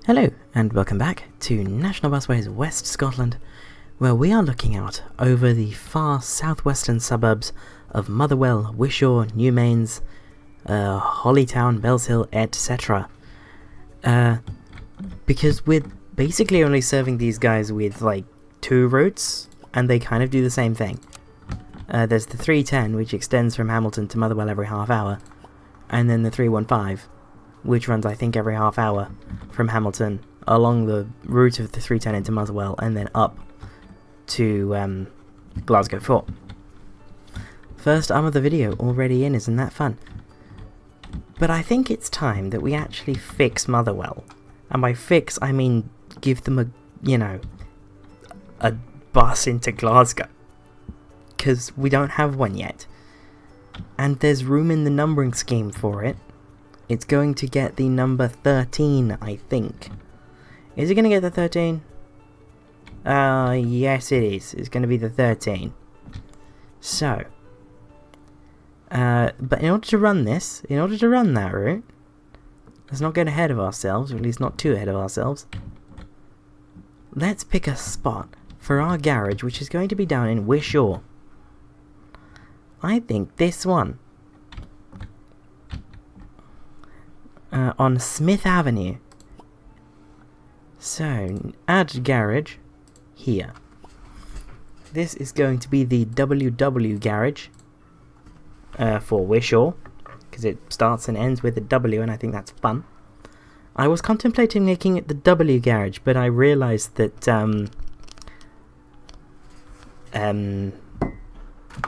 Hello and welcome back to National Busways West Scotland, where we are looking out over the far southwestern suburbs of Motherwell, Wishaw, Newmains, Hollytown, Bellshill, etc. Because we're basically only serving these guys with like 2 routes, and they kind of do the same thing. There's the 310, which extends from Hamilton to Motherwell every half hour, and then the 315, which runs I think every half hour from Hamilton along the route of the 310 into Motherwell and then up to Glasgow Fort. First arm of the video already in, isn't that fun? But I think it's time that we actually fix Motherwell. And by fix I mean give them a bus into Glasgow. Because we don't have one yet. And there's room in the numbering scheme for it. It's going to get the number 13, I think. Is it going to get the 13? Yes it is. It's going to be the 13. So. But in order to run this, in order to run that route, let's not get ahead of ourselves, or at least not too ahead of ourselves. Let's pick a spot for our garage, which is going to be down in Wishaw. I think this one. On Smith Avenue. So, add garage here. This is going to be the WW garage for Wishaw, because it starts and ends with a W, and I think that's fun. I was contemplating making it the W garage, but I realised that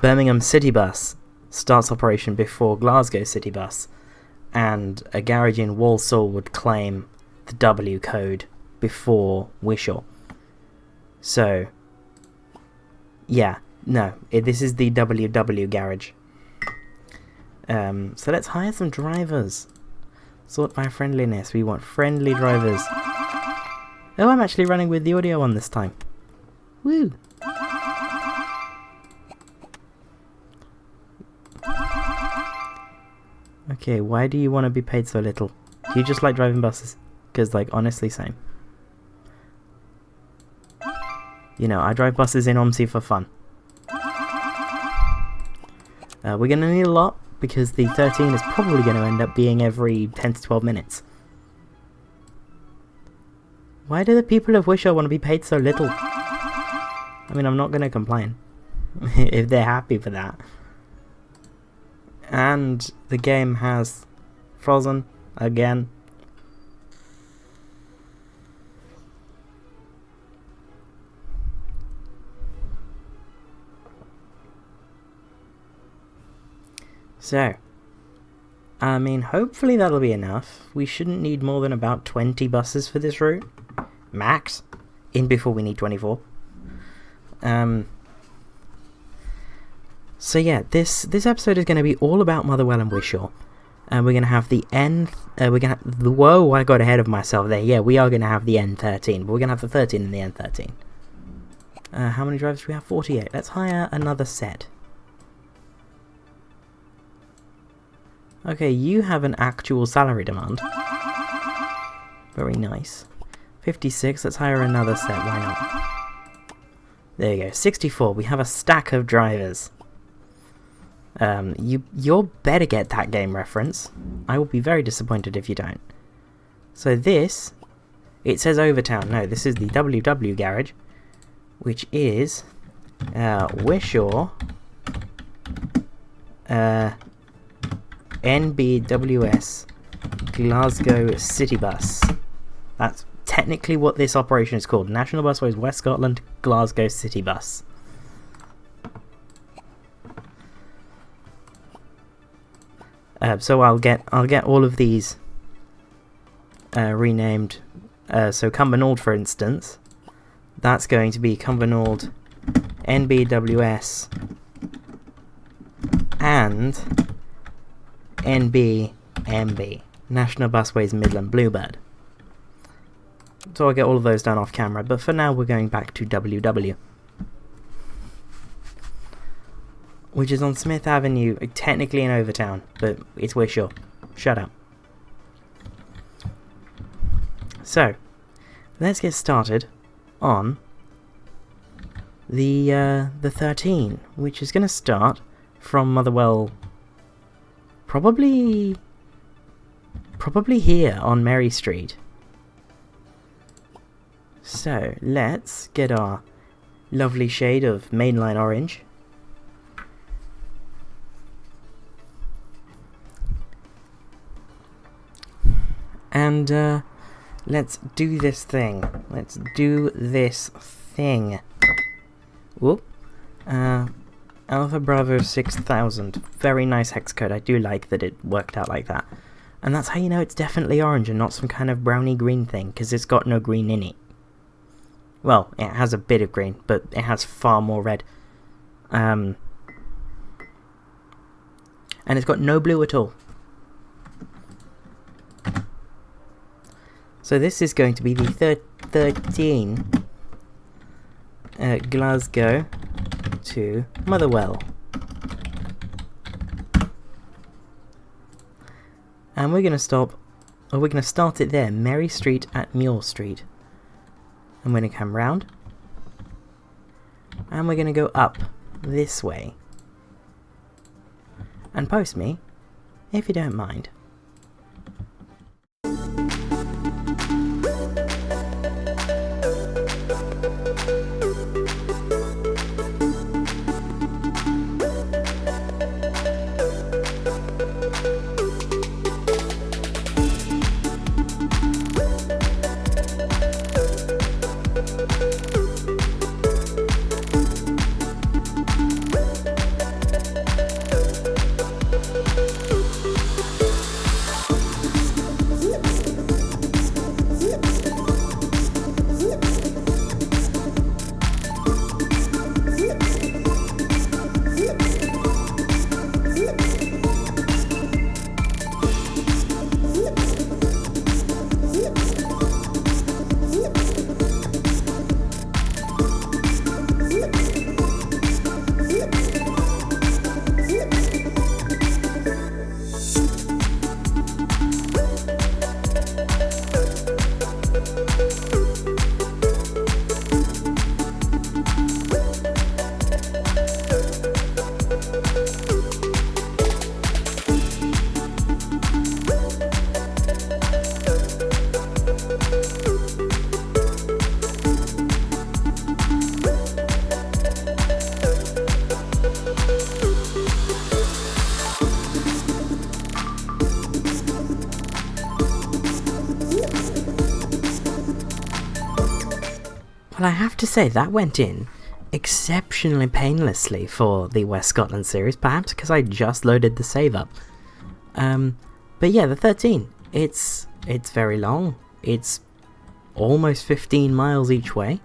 Birmingham City Bus starts operation before Glasgow City Bus, and a garage in Walsall would claim the W code before Wishaw. So, yeah, no, this is the WW garage. So let's hire some drivers. Sort by friendliness, we want friendly drivers. Oh, I'm actually running with the audio on this time. Woo! Okay, why do you want to be paid so little? Do you just like driving buses? Because, like, honestly, same. You know, I drive buses in OMSI for fun. We're going to need a lot, because the 13 is probably going to end up being every 10 to 12 minutes. Why do the people of Wishaw want to be paid so little? I mean, I'm not going to complain, if they're happy for that. And the game has frozen again. So, I mean, hopefully that'll be enough. We shouldn't need more than about 20 buses for this route. Max. In before we need 24. So yeah, this episode is going to be all about Motherwell and Wishaw. And we're going to have the whoa, I got ahead of myself there. Yeah, we are going to have the N13, but we're going to have the 13 and the N13. How many drivers do we have? 48. Let's hire another set. Okay, you have an actual salary demand. Very nice. 56, let's hire another set, why not? There you go, 64, we have a stack of drivers. You'll better get that game reference. I will be very disappointed if you don't. So this, it says Overtown. No, this is the WW garage, which is Wishaw NBWS Glasgow City Bus. That's technically what this operation is called. National Busways West Scotland Glasgow City Bus. So I'll get all of these renamed. So Cumbernauld, for instance, that's going to be Cumbernauld NBWS and NBMB, National Busways Midland Bluebird. So I'll get all of those done off camera, but for now we're going back to WW, which is on Smith Avenue, technically in Overtown, but it's Wishaw. Shut up. So, let's get started on the 13, which is going to start from Motherwell, probably here on Mary Street. So let's get our lovely shade of mainline orange. And let's do this thing. Let's do this thing. Whoop. Alpha Bravo 6000. Very nice hex code. I do like that it worked out like that. And that's how you know it's definitely orange and not some kind of browny green thing, because it's got no green in it. Well, it has a bit of green, but it has far more red. And it's got no blue at all. So this is going to be the 13 Glasgow to Motherwell. And we're going to start it there, Mary Street at Muir Street. I'm going to come round, and we're going to go up this way. And post me, if you don't mind. Well, I have to say, that went in exceptionally painlessly for the West Scotland series, perhaps because I just loaded the save up. But yeah, the 13, it's very long. It's almost 15 miles each way,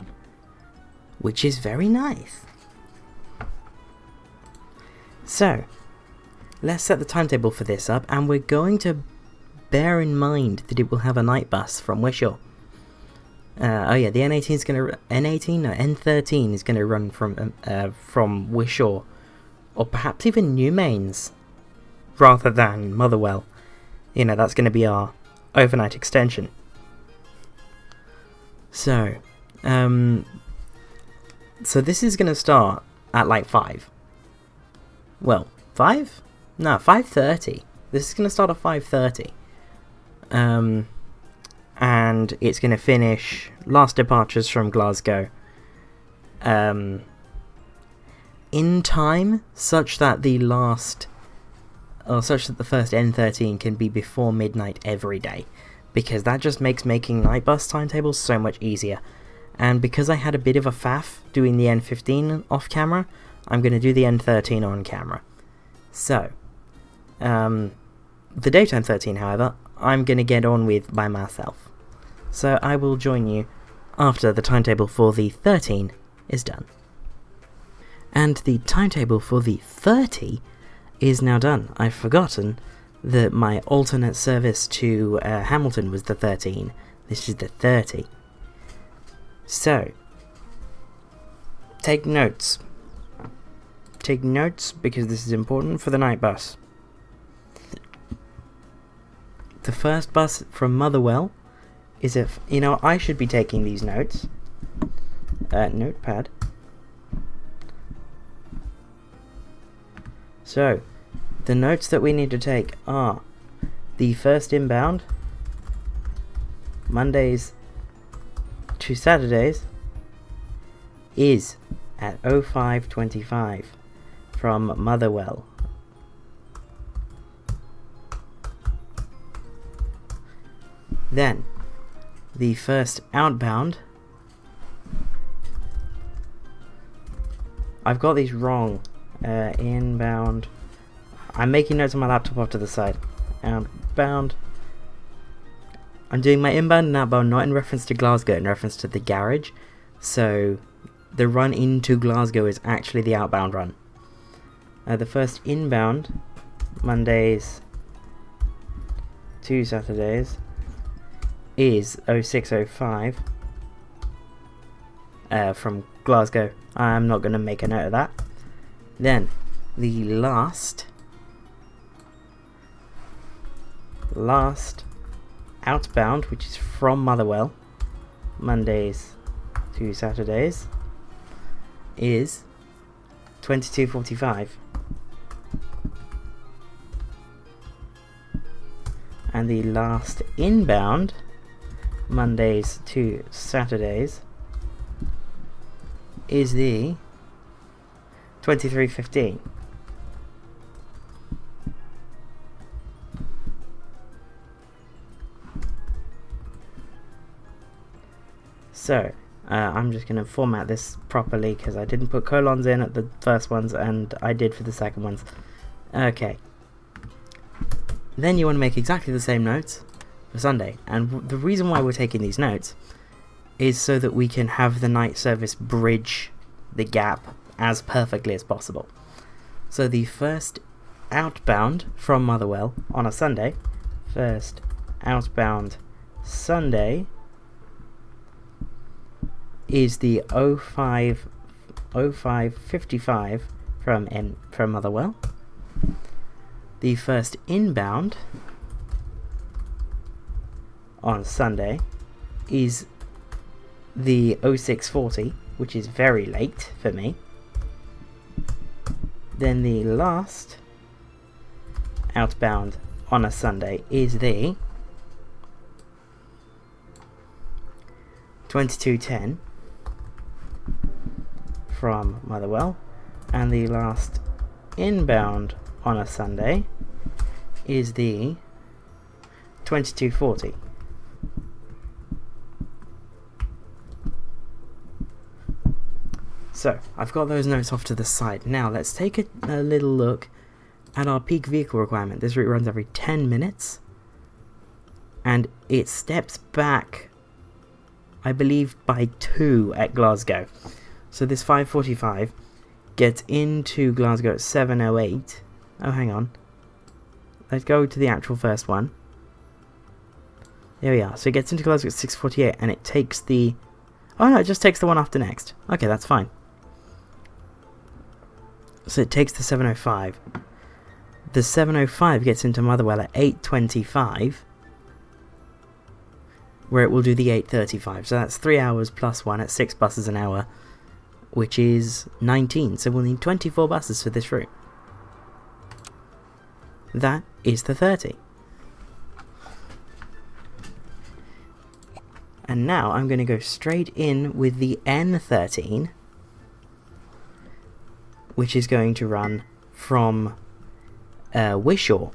which is very nice. So, let's set the timetable for this up, and we're going to bear in mind that it will have a night bus from Wishaw. Oh yeah, the N13 is gonna N13 is gonna run from Wishaw, or perhaps even Newmains, rather than Motherwell. You know, that's gonna be our overnight extension. So, so this is gonna start at like 5. Well, 5? No, 5:30. This is gonna start at 5:30. And it's going to finish last departures from Glasgow in time, such that the first N13 can be before midnight every day, because that just makes making night bus timetables so much easier. And because I had a bit of a faff doing the N15 off camera, I'm going to do the N13 on camera. So, the daytime 13, however, I'm going to get on with by myself. So I will join you after the timetable for the 13 is done. And the timetable for the 30 is now done. I've forgotten that my alternate service to Hamilton was the 13. This is the 30. So, take notes. Take notes, because this is important for the night bus. The first bus from Motherwell is if, you know, I should be taking these notes. Notepad. So, the notes that we need to take are the first inbound, Mondays to Saturdays, is at 05:25 from Motherwell. Then, the first outbound, I've got these wrong. Inbound. I'm making notes on my laptop off to the side. Outbound. I'm doing my inbound and outbound not in reference to Glasgow, in reference to the garage. So the run into Glasgow is actually the outbound run. The first inbound, Mondays to Saturdays, is 06:05 from Glasgow. I'm not going to make a note of that. Then the last outbound, which is from Motherwell, Mondays to Saturdays, is 22:45. And the last inbound, Mondays to Saturdays, is the 23:15. So, I'm just going to format this properly because I didn't put colons in at the first ones and I did for the second ones. Okay. Then you want to make exactly the same notes for Sunday. And the reason why we're taking these notes is so that we can have the night service bridge the gap as perfectly as possible. So the first outbound from Motherwell on a Sunday, first outbound Sunday, is the 05:55 from Motherwell. The first inbound on Sunday is the 06:40, which is very late for me. Then the last outbound on a Sunday is the 22:10 from Motherwell, and the last inbound on a Sunday is the 22:40. So, I've got those notes off to the side. Now, let's take a little look at our peak vehicle requirement. This route runs every 10 minutes, and it steps back, I believe, by 2 at Glasgow. So this 5:45 gets into Glasgow at 7:08. Oh, hang on. Let's go to the actual first one. There we are. So it gets into Glasgow at 6:48, and it takes the... Oh no, it just takes the one after next. Okay, that's fine. So it takes the 7:05. The 7:05 gets into Motherwell at 8:25, where it will do the 8:35. So that's 3 hours plus 1 at 6 buses an hour, which is 19. So we'll need 24 buses for this route. That is the 30. And now I'm going to go straight in with the N13, which is going to run from Wishaw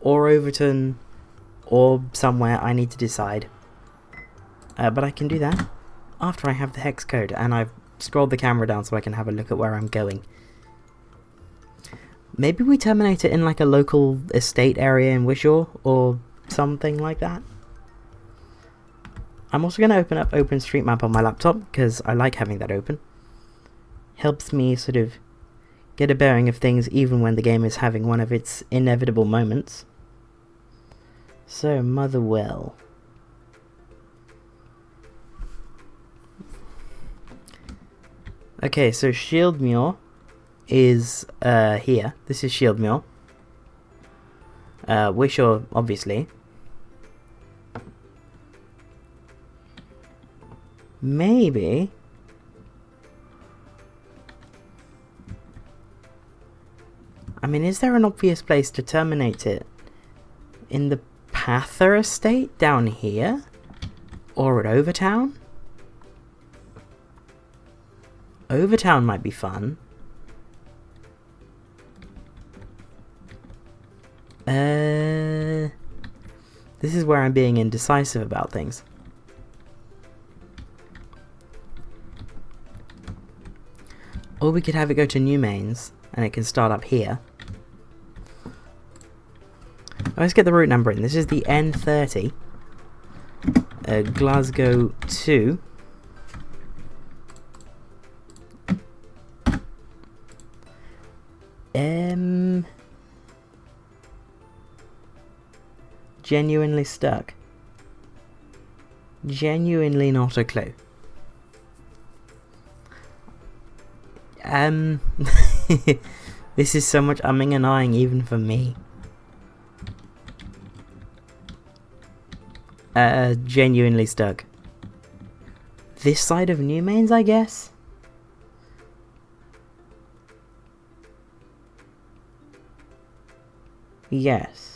or Overton or somewhere. I need to decide. But I can do that after I have the hex code and I've scrolled the camera down so I can have a look at where I'm going. Maybe we terminate it in like a local estate area in Wishaw or something like that. I'm also going to open up OpenStreetMap on my laptop because I like having that open. Helps me sort of get a bearing of things even when the game is having one of its inevitable moments. So, Motherwell. Okay, so Shieldmuir is here. This is Shieldmuir. Wishaw, obviously. maybe... I mean, is there an obvious place to terminate it? In the Pather estate down here? Or at Overtown? Overtown might be fun. This is where I'm being indecisive about things. Or we could have it go to Newmains, and it can start up here. Let's get the route number in. This is the N30. Glasgow 2. Genuinely stuck. Genuinely not a clue. This is so much umming and ahhing even for me. Genuinely stuck. This side of Newmains, I guess? Yes.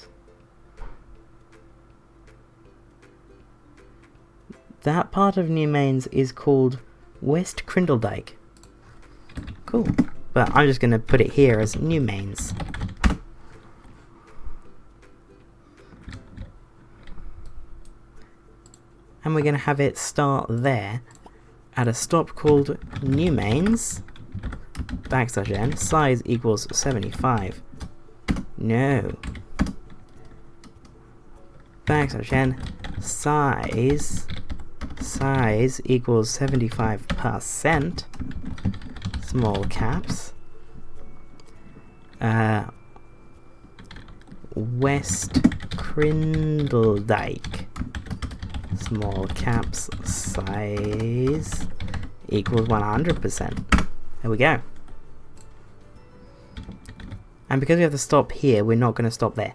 That part of Newmains is called West Crindledyke. Cool. But I'm just going to put it here as Newmains. And we're going to have it start there at a stop called Newmains \n size equals 75. No. \n size equals 75%. Small caps. West Crindledyke. Small caps size equals 100%. There we go. And because we have to stop here, we're not going to stop there.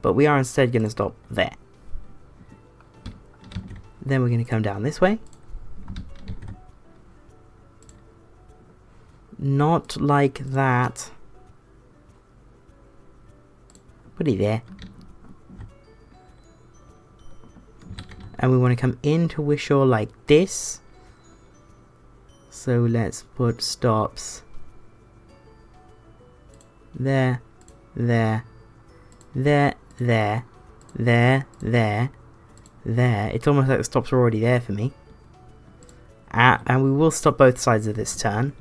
But we are instead going to stop there. Then we're going to come down this way. Not like that. Put it there. And we want to come into Wishaw like this. So let's put stops there, there, there, there, there, there, there. It's almost like the stops are already there for me. And we will stop both sides of this turn.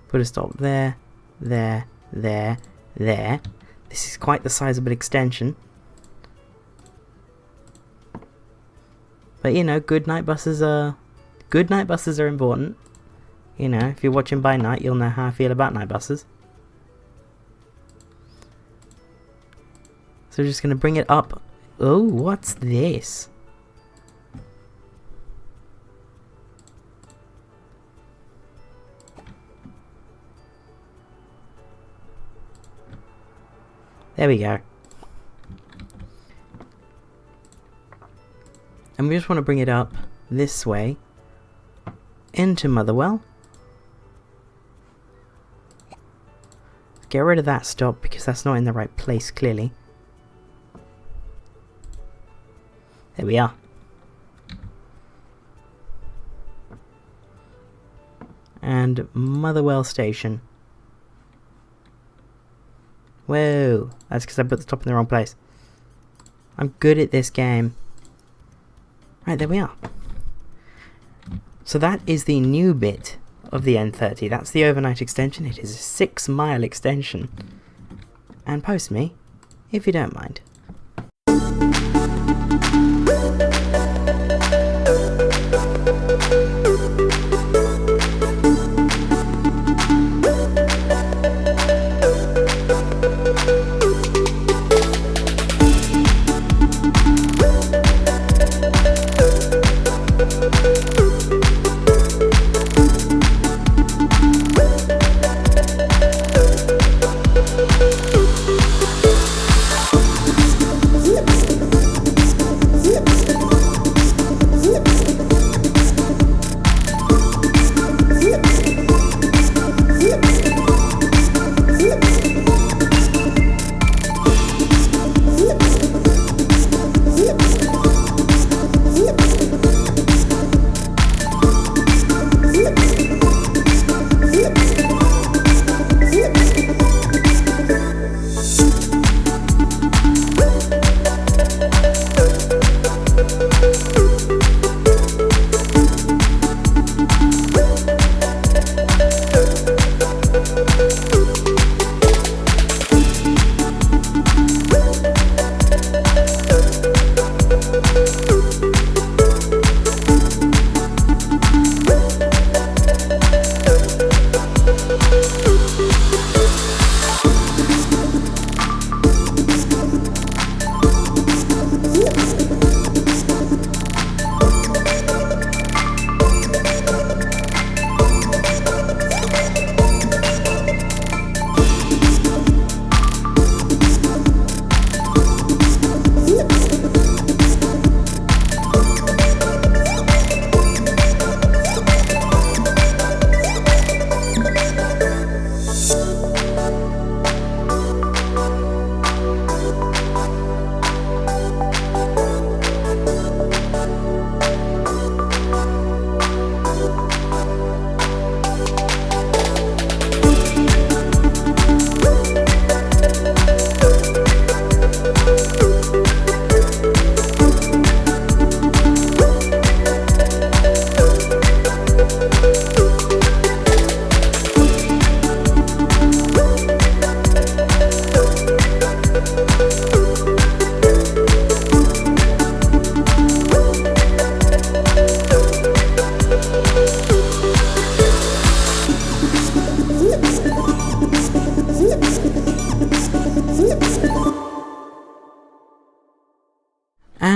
Put a stop there, there, there, there. This is quite the sizable extension. But you know, good night buses are important. You know, if you're watching by night, you'll know how I feel about night buses. So we're just gonna bring it up. Oh, what's this? There we go. And we just want to bring it up this way into Motherwell. Get rid of that stop because that's not in the right place clearly. There we are. And Motherwell Station. Whoa, that's because I put the stop in the wrong place. I'm good at this game. Right, there we are. So that is the new bit of the N30. That's the overnight extension. It is a 6-mile extension. And post me, if you don't mind.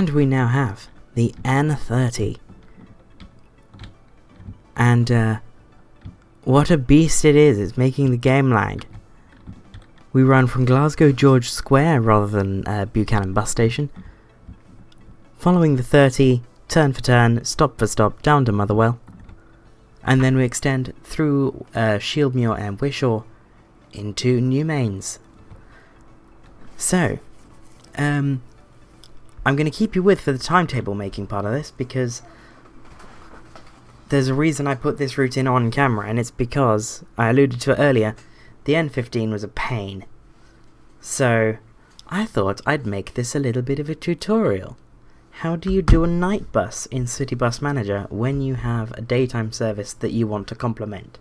And we now have the N30. And what a beast it is, it's making the game lag. We run from Glasgow George Square rather than Buchanan bus station. Following the 30, turn for turn, stop for stop, down to Motherwell. And then we extend through Shieldmuir and Wishaw into Newmains. So, I'm going to keep you with for the timetable making part of this, because there's a reason I put this route in on camera, and it's because, I alluded to it earlier, the N15 was a pain. So, I thought I'd make this a little bit of a tutorial. How do you do a night bus in City Bus Manager when you have a daytime service that you want to complement?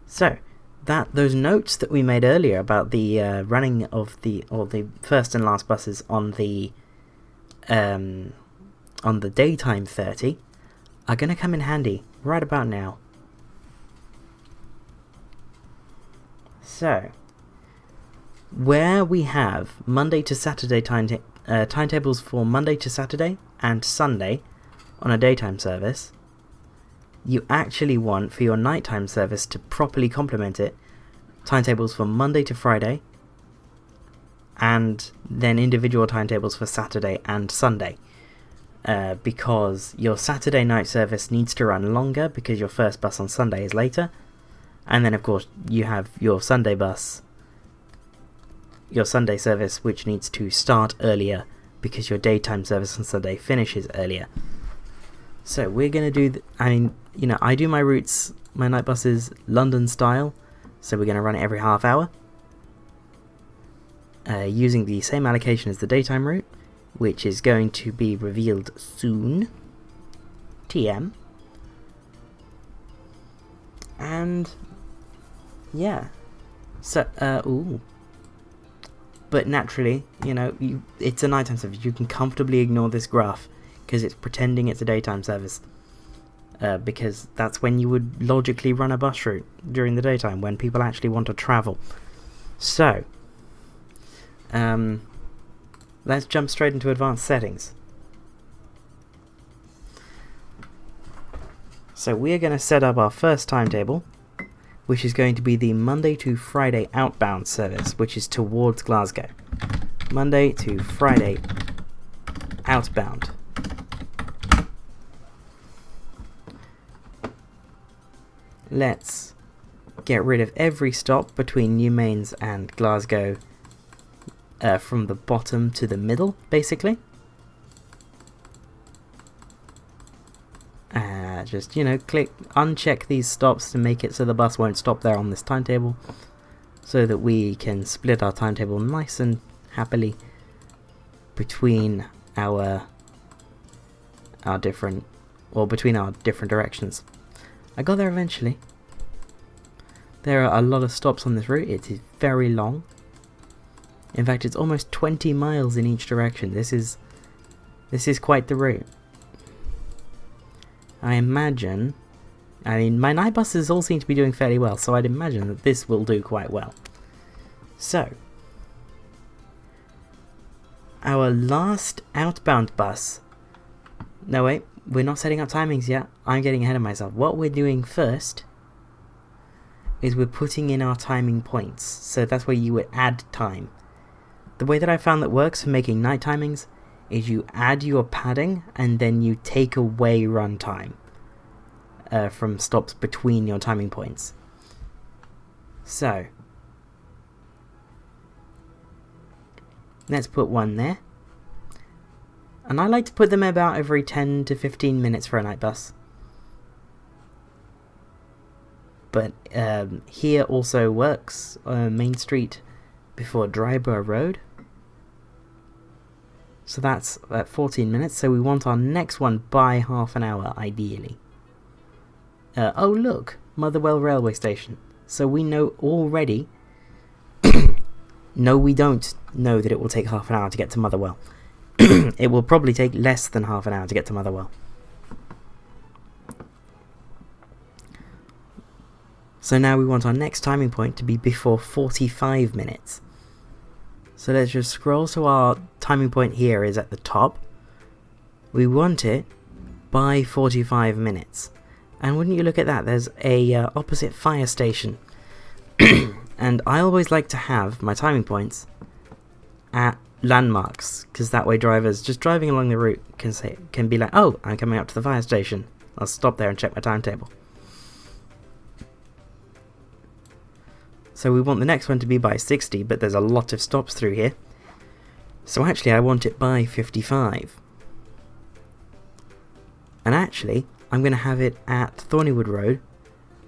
So, those notes that we made earlier about the running of the first and last buses on the daytime 30 are going to come in handy right about now. So, where we have Monday to Saturday timetables for Monday to Saturday and Sunday on a daytime service, you actually want for your nighttime service to properly complement it timetables for Monday to Friday and then individual timetables for Saturday and Sunday, because your Saturday night service needs to run longer because your first bus on Sunday is later, and then of course you have your Sunday bus, your Sunday service, which needs to start earlier because your daytime service on Sunday finishes earlier. So we're going to do, I do my routes, my night buses London style, so we're going to run it every half hour, using the same allocation as the daytime route, which is going to be revealed soon, TM. And yeah, so but naturally, it's a nighttime service. You can comfortably ignore this graph because it's pretending it's a daytime service, because that's when you would logically run a bus route during the daytime, when people actually want to travel. So let's jump straight into advanced settings. So we're going to set up our first timetable, which is going to be the Monday to Friday outbound service, which is towards Glasgow. Monday to Friday outbound. Let's get rid of every stop between Newmains and Glasgow, from the bottom to the middle, basically. Just, uncheck these stops to make it so the bus won't stop there on this timetable, so that we can split our timetable nice and happily between our different directions. I got there eventually. There are a lot of stops on this route. It is very long. In fact, it's almost 20 miles in each direction. This is quite the route. I imagine, my night buses all seem to be doing fairly well, so I'd imagine that this will do quite well. So, our last outbound bus. No, wait, we're not setting up timings yet. I'm getting ahead of myself. What we're doing first is we're putting in our timing points. So that's where you would add time. The way that I found that works for making night timings is you add your padding and then you take away run time from stops between your timing points. So let's put one there, and I like to put them about every 10 to 15 minutes for a night bus. But here also works, Main Street before Dryborough Road. So that's at 14 minutes, so we want our next one by half an hour, ideally. Oh look, Motherwell railway station. So we know already... No, we don't know that it will take half an hour to get to Motherwell. It will probably take less than half an hour to get to Motherwell. So now we want our next timing point to be before 45 minutes. So let's just scroll, so our timing point here is at the top. We want it by 45 minutes. And wouldn't you look at that, there's a opposite fire station. And I always like to have my timing points at landmarks, because that way drivers just driving along the route can be like, oh, I'm coming up to the fire station. I'll stop there and check my timetable. So we want the next one to be by 60, but there's a lot of stops through here. So actually I want it by 55. And actually, I'm going to have it at Thornywood Road,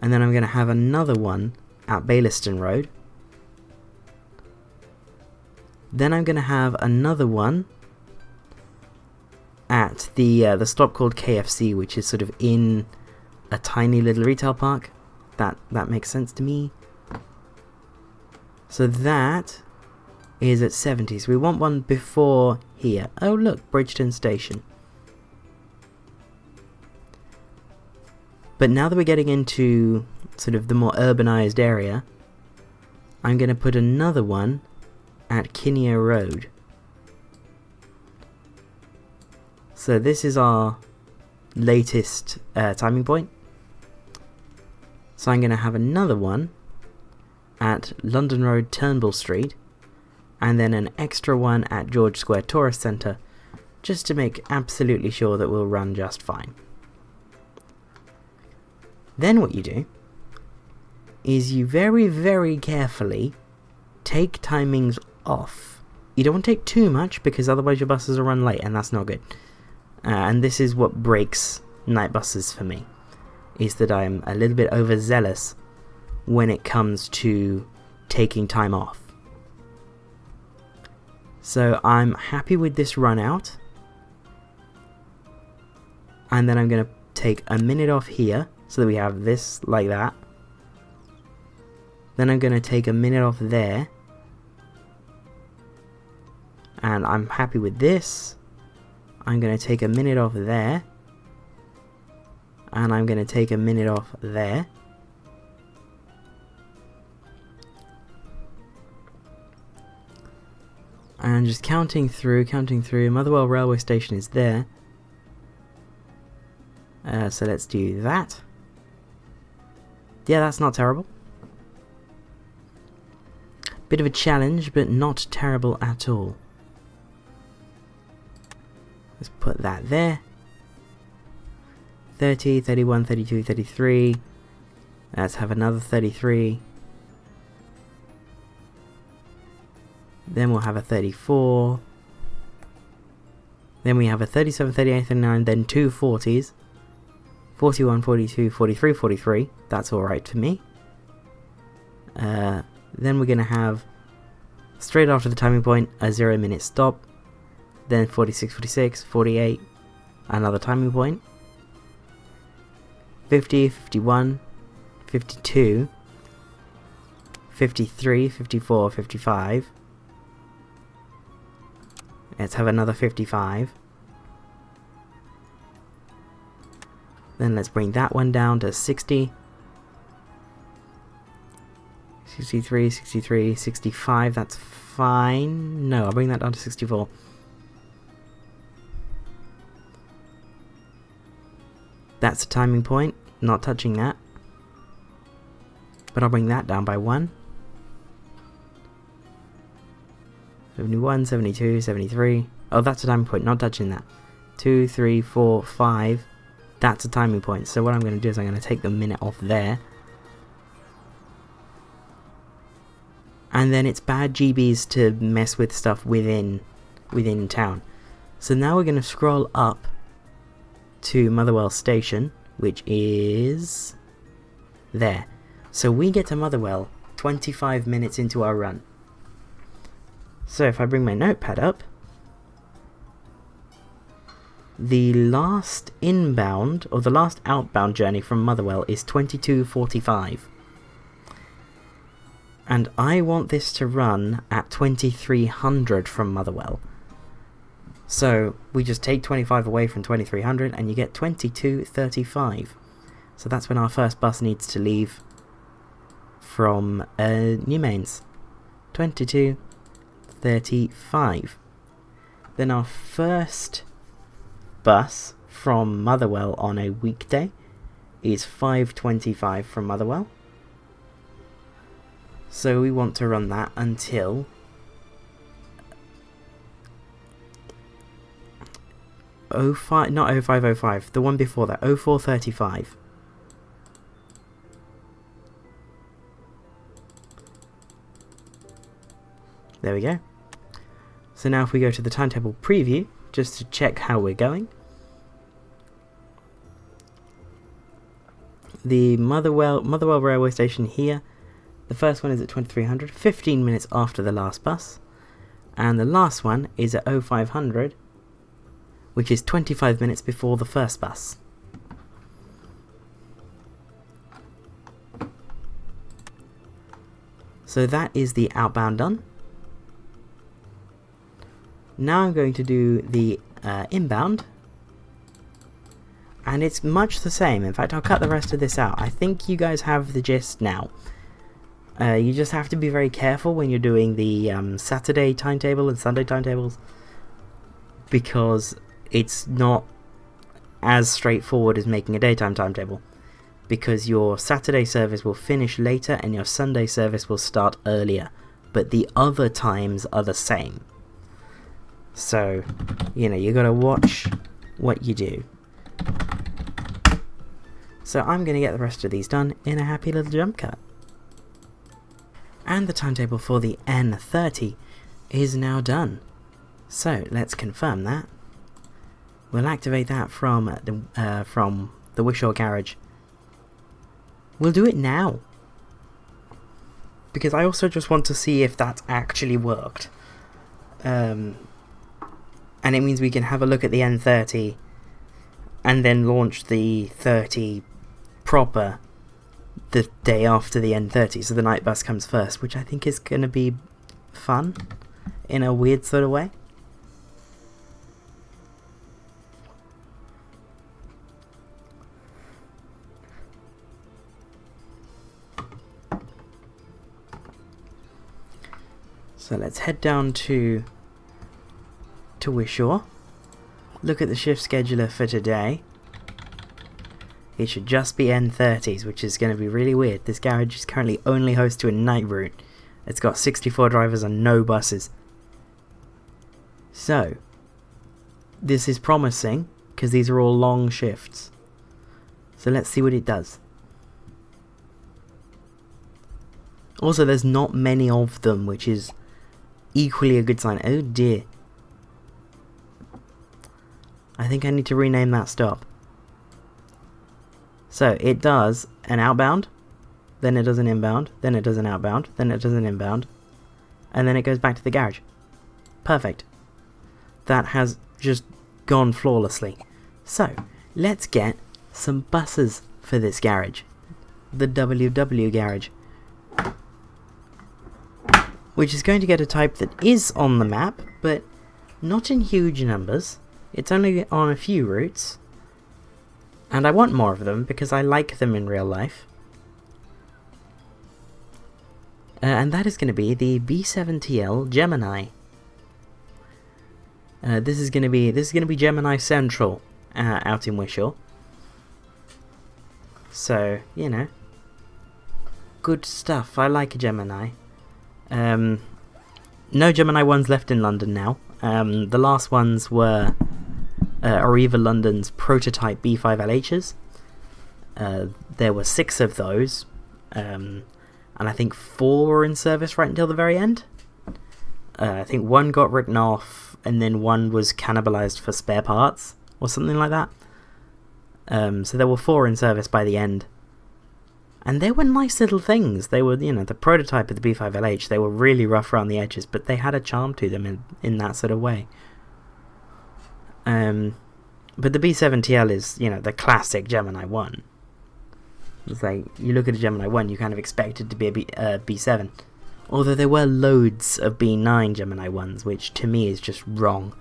and then I'm going to have another one at Bayliston Road. Then I'm going to have another one at the stop called KFC, which is sort of in a tiny little retail park. That makes sense to me. So that is at 70. So we want one before here. Oh look, Bridgeton Station. But now that we're getting into sort of the more urbanized area, I'm going to put another one at Kinnear Road. So this is our latest timing point. So I'm going to have another one at London Road, Turnbull Street, and then an extra one at George Square Tourist Centre, just to make absolutely sure that we'll run just fine. Then what you do is you very, very carefully take timings off. You don't want to take too much, because otherwise your buses will run late, and that's not good. And this is what breaks night buses for me, is that I'm a little bit overzealous when it comes to taking time off. So I'm happy with this run out, and then I'm going to take a minute off here so that we have this like that. Then I'm going to take a minute off there, and I'm happy with this. I'm going to take a minute off there, and I'm going to take a minute off there. And just counting through. Motherwell railway station is there. So let's do that. Yeah, that's not terrible. Bit of a challenge, but not terrible at all. Let's put that there. 30, 31, 32, 33. Let's have another 33. Then we'll have a 34. Then we have a 37, 38, 39, then two 40s. 41, 42, 43, 43. That's alright for me. Then we're going to have, straight after the timing point, a 0-minute stop. Then 46, 46, 48. Another timing point. 50, 51, 52. 53, 54, 55. Let's have another 55. Then let's bring that one down to 60. 63, 63, 65, that's fine. No, I'll bring that down to 64. That's a timing point, not touching that. But I'll bring that down by 1. 71, 72, 73. Oh, that's a timing point, not touching that. 2, 3, 4, 5. That's a timing point. So what I'm going to do is I'm going to take the minute off there. And then it's bad GBs to mess with stuff within town. So now we're going to scroll up to Motherwell Station, which is there. So we get to Motherwell 25 minutes into our run. So if I bring my notepad up, the last inbound, or the last outbound journey from Motherwell is 22:45. And I want this to run at 2300 from Motherwell. So we just take 25 away from 2300 and you get 22:35. So that's when our first bus needs to leave from Newmains. 22:35. 6:35. Then our first bus from Motherwell on a weekday is 5:25 from Motherwell. So we want to run that until not 05:05, the one before that, 04:35. There we go. So now if we go to the timetable preview, just to check how we're going. The Motherwell railway station here, the first one is at 2300, 15 minutes after the last bus. And the last one is at 0500, which is 25 minutes before the first bus. So that is the outbound done. Now I'm going to do the inbound, and it's much the same. In fact, I'll cut the rest of this out. I think you guys have the gist now. You just have to be very careful when you're doing the Saturday timetable and Sunday timetables, because it's not as straightforward as making a daytime timetable, because your Saturday service will finish later and your Sunday service will start earlier, but the other times are the same. So, you know, you gotta watch what you do. So I'm gonna get the rest of these done in a happy little jump cut. And the timetable for the N30 is now done. So let's confirm that. We'll activate that from the Wishaw garage. We'll do it now, because I also just want to see if that actually worked. And it means we can have a look at the N30 and then launch the 30 proper the day after the N30, so the night bus comes first, which I think is going to be fun in a weird sort of way. So let's head down to Wishaw, look at the shift scheduler for today. It should just be N30s, which is going to be really weird. This garage is currently only host to a night route. It's got 64 drivers and no buses. So, this is promising, because these are all long shifts. So let's see what it does. Also, there's not many of them, which is equally a good sign. Oh dear. I think I need to rename that stop. So it does an outbound, then it does an inbound, then it does an outbound, then it does an inbound, and then it goes back to the garage. Perfect. That has just gone flawlessly. So let's get some buses for this garage. The WW garage. Which is going to get a type that is on the map, but not in huge numbers. It's only on a few routes, and I want more of them because I like them in real life. And that is going to be the B7TL Gemini. This is going to be Gemini Central out in Wishaw. So, you know, good stuff. I like a Gemini. No Gemini ones left in London now. The last ones were Arriva London's prototype B5LHs. There were 6 of those, and I think 4 were in service right until the very end. I think 1 got written off, and then 1 was cannibalized for spare parts, or something like that. So there were 4 in service by the end. And they were nice little things. They were, you know, the prototype of the B5LH. They were really rough around the edges, but they had a charm to them in that sort of way. But the B7TL is, you know, the classic Gemini 1. It's like, you look at a Gemini 1, you kind of expect it to be a B7. Although there were loads of B9 Gemini 1s, which to me is just wrong.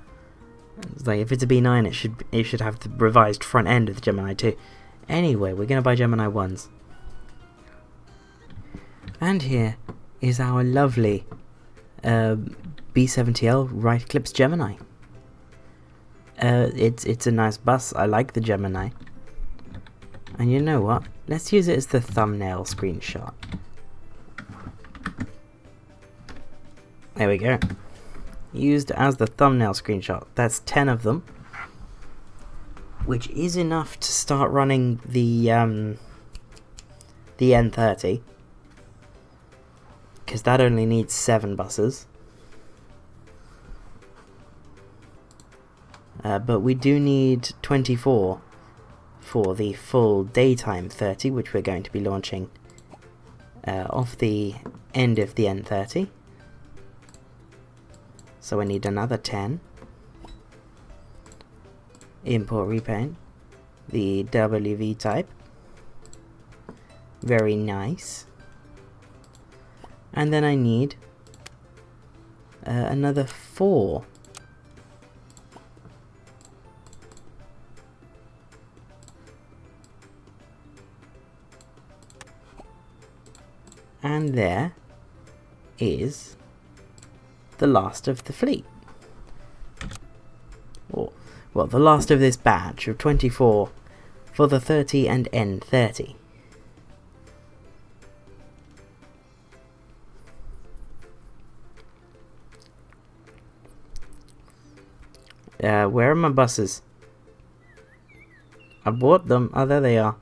It's like, if it's a B9, it should have the revised front end of the Gemini 2. Anyway, we're going to buy Gemini 1s. And here is our lovely B70L right eclipse Gemini. It's a nice bus. I like the Gemini. And you know what? Let's use it as the thumbnail screenshot. There we go. Used as the thumbnail screenshot. That's 10 of them, which is enough to start running the N30, because that only needs 7 buses. But we do need 24 for the full daytime 30, which we're going to be launching off the end of the N30. So we need another 10. Import repaint. The WV type. Very nice. And then I need another 4. And there is the last of the fleet. Or, well, the last of this batch of 24 for the 30 and N30. Where are my buses? I bought them. Oh, there they are.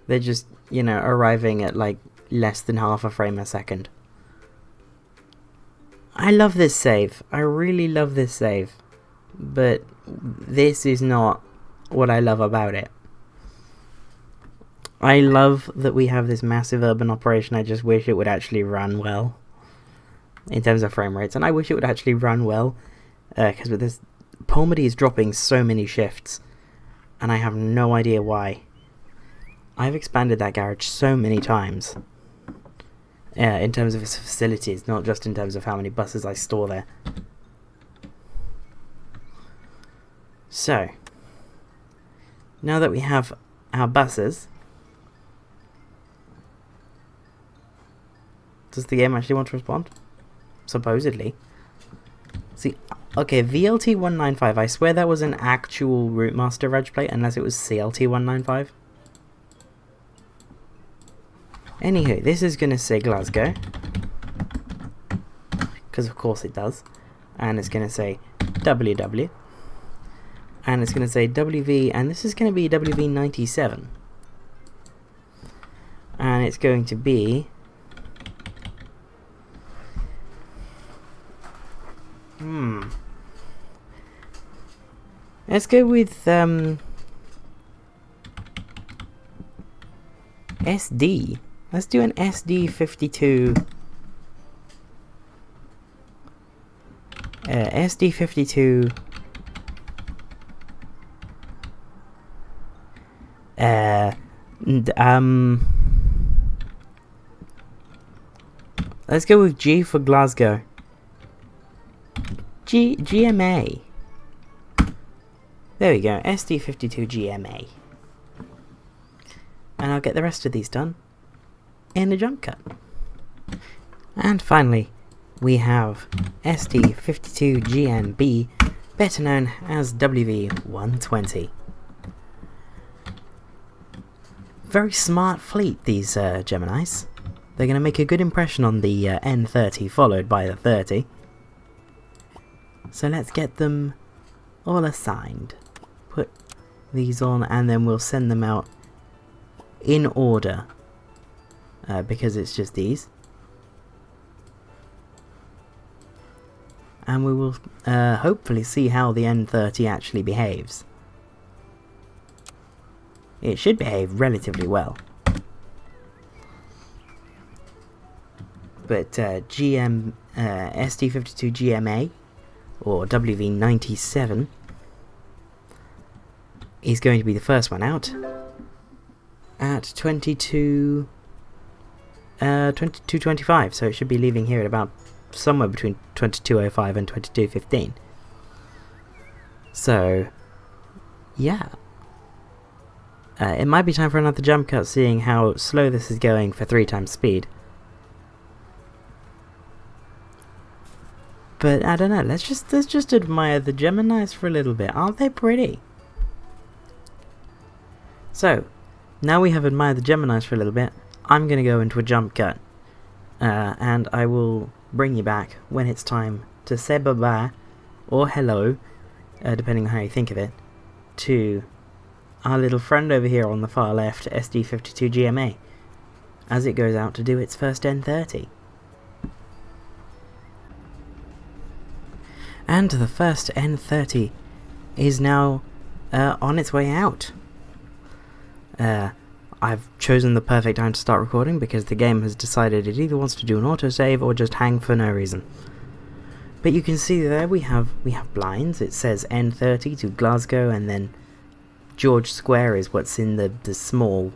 They're just, you know, arriving at like less than half a frame a second. I love this save. I really love this save. But this is not what I love about it. I love that we have this massive urban operation. I just wish it would actually run well in terms of frame rates. And I wish it would actually run well, because with this, Polmedy is dropping so many shifts, and I have no idea why. I've expanded that garage so many times. In terms of its facilities, not just in terms of how many buses I store there. So, now that we have our buses, does the game actually want to respond? Supposedly. See, okay, VLT195, I swear that was an actual Route Master reg plate, unless it was CLT195. Anywho, this is going to say Glasgow, because of course it does, and it's going to say WW, and it's going to say WV, and this is going to be WV97, and it's going to be let's go with SD. Let's do an SD52. SD52. Let's go with G for Glasgow. GMA. There we go. SD52 GMA. And I'll get the rest of these done in a jump cut. And finally, we have SD52GNB, better known as WV120. Very smart fleet, these Geminis. They're going to make a good impression on the N30, followed by the 30. So let's get them all assigned. Put these on, and then we'll send them out in order. Because it's just these. And we will hopefully see how the N30 actually behaves. It should behave relatively well. But SD52 GMA, or WV97, is going to be the first one out at 22:25, so it should be leaving here at about somewhere between 22:05 and 22:15. So, yeah. It might be time for another jump cut, seeing how slow this is going for 3 times speed. But I don't know, let's just admire the Geminis for a little bit. Aren't they pretty? So, now we have admired the Geminis for a little bit, I'm going to go into a jump cut. And I will bring you back when it's time to say bye-bye, or hello, depending on how you think of it, to our little friend over here on the far left, SD52GMA, as it goes out to do its first N30. And the first N30 is now on its way out. I've chosen the perfect time to start recording because the game has decided it either wants to do an autosave or just hang for no reason. But you can see there we have blinds. It says N30 to Glasgow, and then George Square is what's in the small.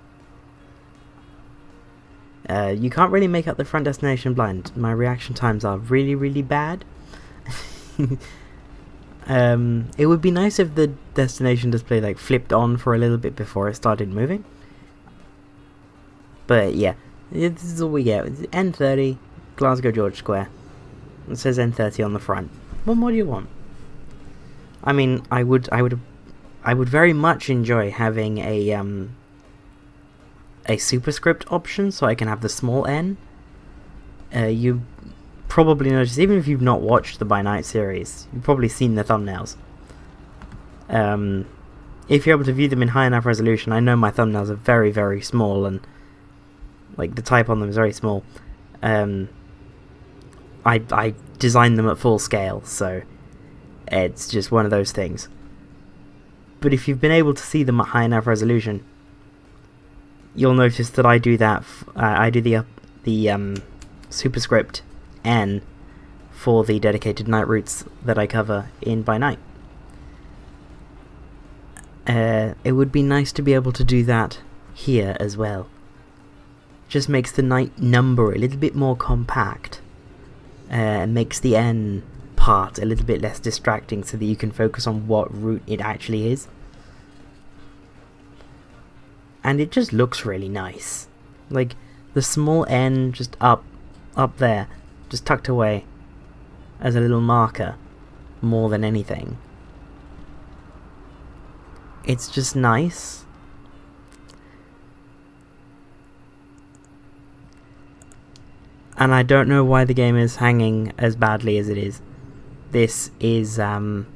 You can't really make out the front destination blind. My reaction times are really, really bad. It would be nice if the destination display like flipped on for a little bit before it started moving. But yeah, this is all we get. It's N30, Glasgow George Square. It says N30 on the front. What more do you want? I mean, I would very much enjoy having a superscript option so I can have the small n. You probably noticed, even if you've not watched the By Night series, you've probably seen the thumbnails. If you're able to view them in high enough resolution, I know my thumbnails are very, very small, and like the type on them is very small. I designed them at full scale, so it's just one of those things. But if you've been able to see them at high enough resolution, you'll notice that I do that. I do the superscript N for the dedicated night routes that I cover in By Night. It would be nice to be able to do that here as well. Just makes the night number a little bit more compact. Makes the N part a little bit less distracting so that you can focus on what route it actually is. And it just looks really nice. Like, the small N just up there, just tucked away as a little marker, more than anything. It's just nice. And I don't know why the game is hanging as badly as it is. This is, like,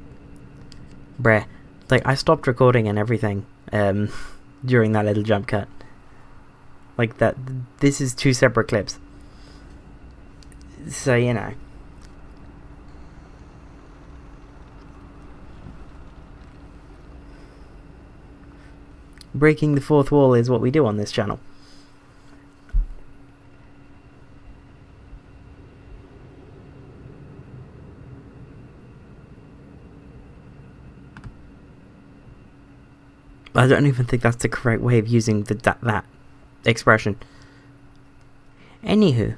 I stopped recording and everything, during that little jump cut. Like, this is 2 separate clips. So, you know. Breaking the fourth wall is what we do on this channel. I don't even think that's the correct way of using that expression. Anywho.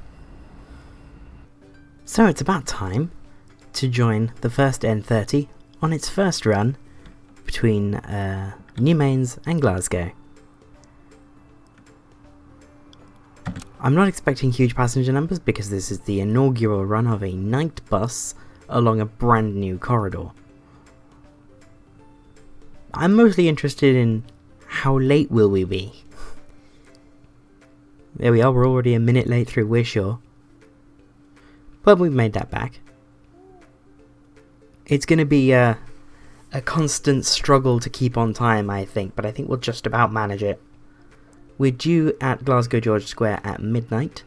So it's about time to join the first N30 on its first run between Newmains and Glasgow. I'm not expecting huge passenger numbers because this is the inaugural run of a night bus along a brand new corridor. I'm mostly interested in how late will we be. There we are, we're already a minute late through Wishaw. But we've made that back. It's going to be a constant struggle to keep on time, I think, but I think we'll just about manage it. We're due at Glasgow George Square at midnight,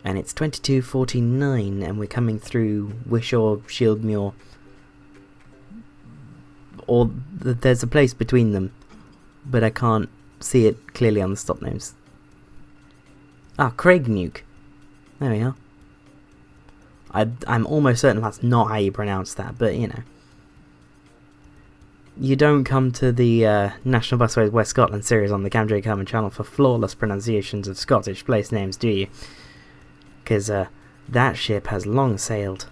and it's 22:49, and we're coming through Wishaw, Shieldmuir, or there's a place between them, but I can't see it clearly on the stop names. Ah, Craignuke. There we are. I'm almost certain that's not how you pronounce that, but you know. You don't come to the National Busways West Scotland series on the Cam J Carmen channel for flawless pronunciations of Scottish place names, do you? Because that ship has long sailed.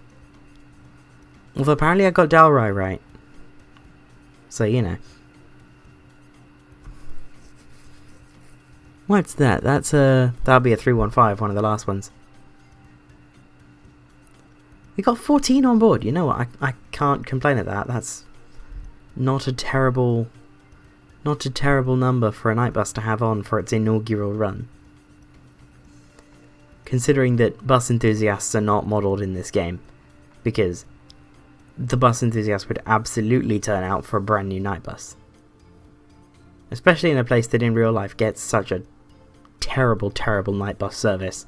Although apparently I got Dalry right. So, you know. What's that? That's that'll be a 315, one of the last ones. We got 14 on board. You know what? I can't complain at that. That's not a terrible number for a night bus to have on for its inaugural run. Considering that bus enthusiasts are not modelled in this game, because the bus enthusiast would absolutely turn out for a brand new night bus. Especially in a place that in real life gets such a terrible night bus service.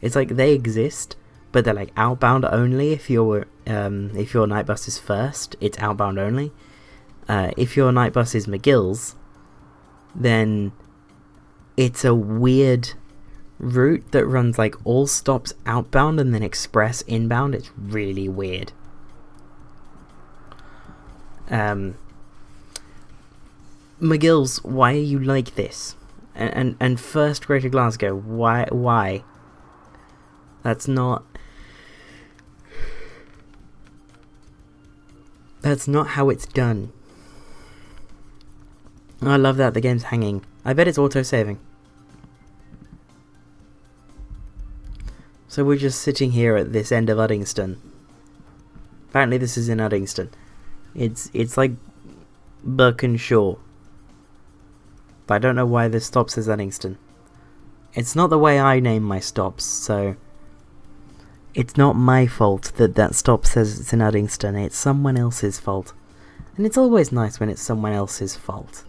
It's like they exist, but they're like outbound only. If your night bus is first, it's outbound only. If your night bus is McGill's, then it's a weird route that runs like all stops outbound and then express inbound. It's really weird. McGill's, why are you like this? And first Greater Glasgow, why? That's not how it's done. I love that the game's hanging. I bet it's auto-saving. So we're just sitting here at this end of Uddingston. Apparently this is in Uddingston. It's like Birkenshaw. But I don't know why this stop says Uddingston. It's not the way I name my stops, so it's not my fault that stop says it's in Uddingston. It's someone else's fault. And it's always nice when it's someone else's fault.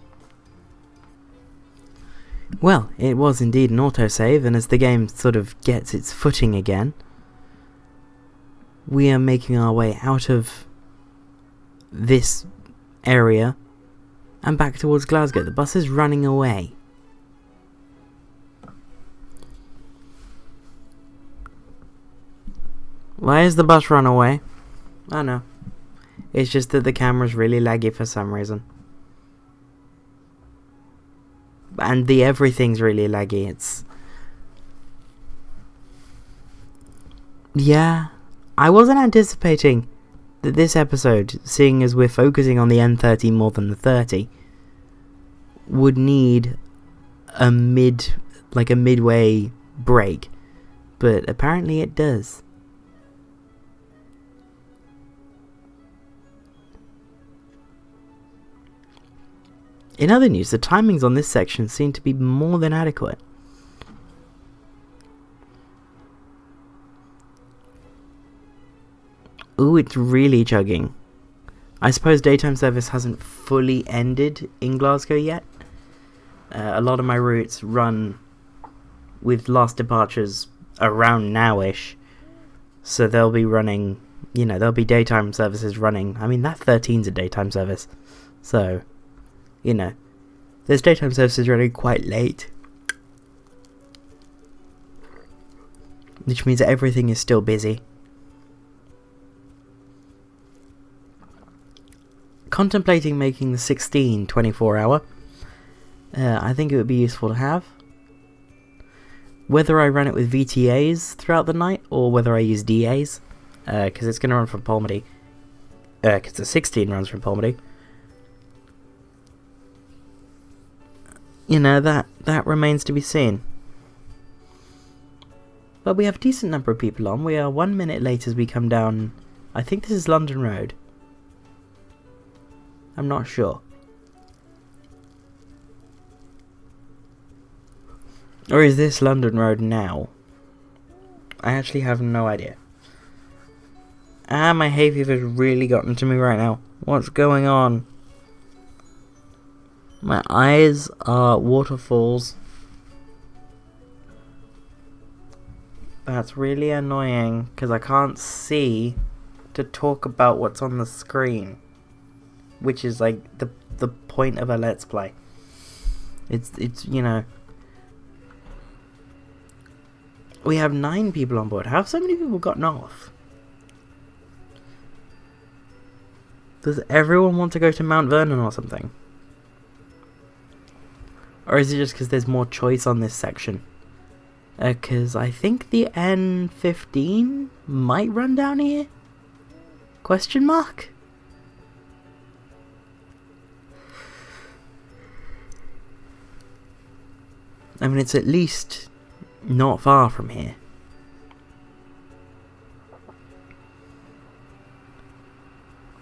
Well, it was indeed an autosave, and as the game sort of gets its footing again, we are making our way out of this area and back towards Glasgow. The bus is running away. Why is the bus run away? I don't know. It's just that the camera's really laggy for some reason. And everything's really laggy. Yeah, I wasn't anticipating that this episode, seeing as we're focusing on the N30 more than the 30, would need a midway break. But apparently it does. In other news, the timings on this section seem to be more than adequate. Ooh, it's really chugging. I suppose daytime service hasn't fully ended in Glasgow yet. A lot of my routes run with last departures around nowish, so they'll be running, there'll be daytime services running. I mean, that 13's a daytime service, so there's daytime services running quite late. Which means that everything is still busy. Contemplating making the 16 24-hour. I think it would be useful to have. Whether I run it with VTAs throughout the night, or whether I use DAs. Because it's going to run from Polmedy. Because the 16 runs from Polmedy. That remains to be seen. But we have a decent number of people on. We are 1 minute late as we come down. I think this is London Road. I'm not sure. Or is this London Road now? I actually have no idea. My hay fever's really gotten to me right now. What's going on? My eyes are waterfalls. That's really annoying, because I can't see to talk about what's on the screen. Which is like the point of a Let's Play. It's We have 9 people on board. How have so many people gotten off? Does everyone want to go to Mount Vernon or something? Or is it just because there's more choice on this section? Because I think the N15 might run down here? Question mark? I mean, it's at least not far from here.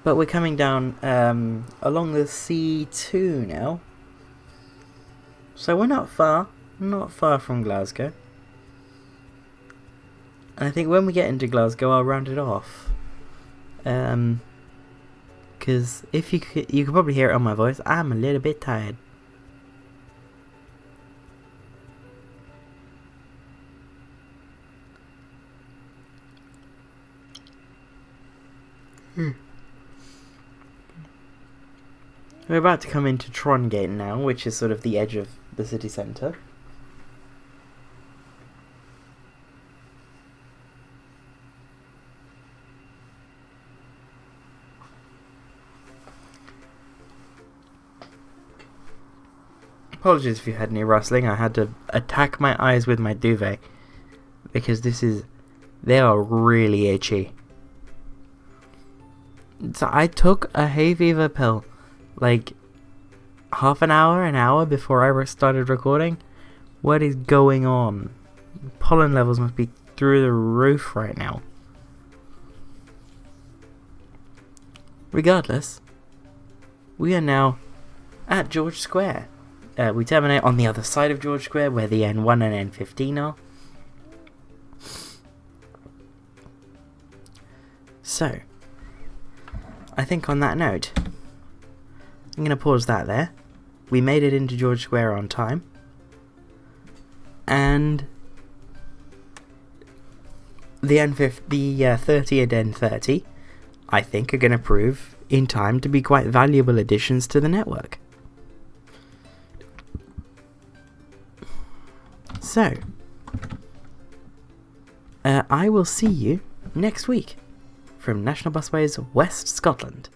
But we're coming down along the C2 now. So we're not far from Glasgow. And I think when we get into Glasgow, I'll round it off. Because if you can probably hear it on my voice, I'm a little bit tired. We're about to come into Trongate now, which is sort of the edge of the city centre. Apologies if you had any rustling. I had to attack my eyes with my duvet because they are really itchy. So I took a hay fever pill like half an hour before I started recording. What is going on? Pollen levels must be through the roof right now. Regardless, we are now at George Square. We terminate on the other side of George Square where the N1 and N15 are. So, I think on that note, I'm going to pause that there. We made it into George Square on time. And the 30 and N30, I think, are going to prove in time to be quite valuable additions to the network. So, I will see you next week from National Busways West Scotland.